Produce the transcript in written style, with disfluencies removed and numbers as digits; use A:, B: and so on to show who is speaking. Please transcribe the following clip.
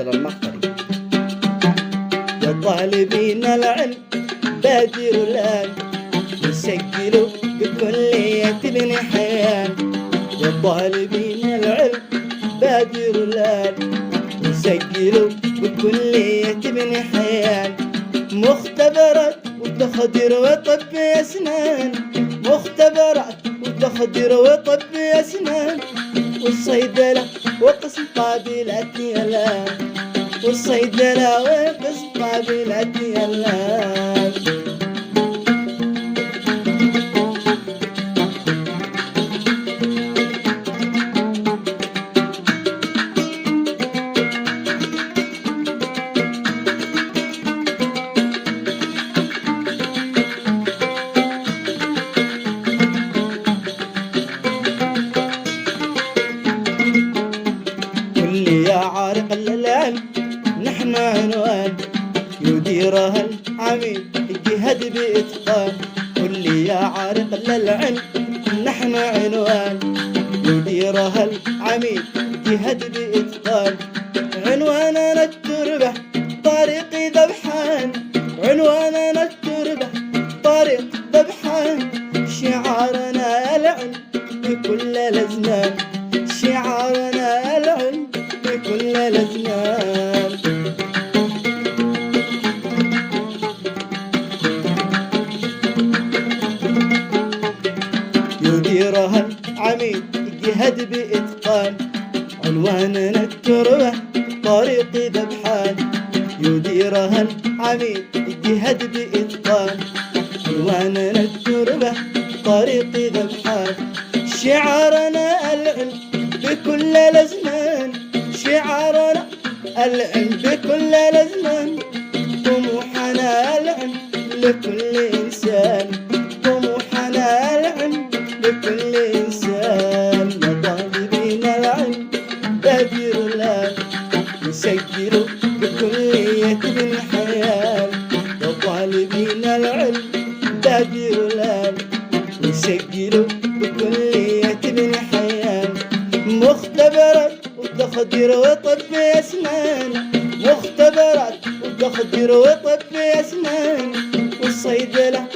A: الصيدلة المقري. يا طالبين العلم بادروا الآن وسجلوا بكلية ابن حيان. يا طالبين العلم بادروا الآن وسجلوا بكلية ابن حيان. مختبرات وتخدير وطب أسنان، مختبرات وتخدير وطب أسنان، والصيدلة وقسم قابلات الآن، والصيدلة وقسم قابلات الآن. كلية عارق للعلم نحن عنوان يديرها العميد يجهد بإتقان. كلية عارق للعلم نحن عنوان يديرها العميد يجهد بإتقان. عنواننا التربة طريق ذبحان، عنواننا التربة طريق ذبحان. شعارنا العلم بكل الأزمان، شعارنا العلم بكل الأزمان. يديرها العميد يجهد بإتقان. عنواننا التربة طريق ذبحان، يديرها العميد يجهد بإتقان. عنواننا التربة طريق ذبحان. شعارنا العلم بكل الأزمان، شعارنا العلم بكل الأزمان. طموحنا العلم لكل إنسان، طموحنا العلم لكل إنسان. يا طالبين العلم بادروا الآن وسجلوا بكلية ابن حيان. يا طالبين العلم بادروا الآن وسجلوا بكلية ابن حيان. مختبرات وتخدير وطب أسنان، مختبرات وتخدير وطب أسنان، والصيدلة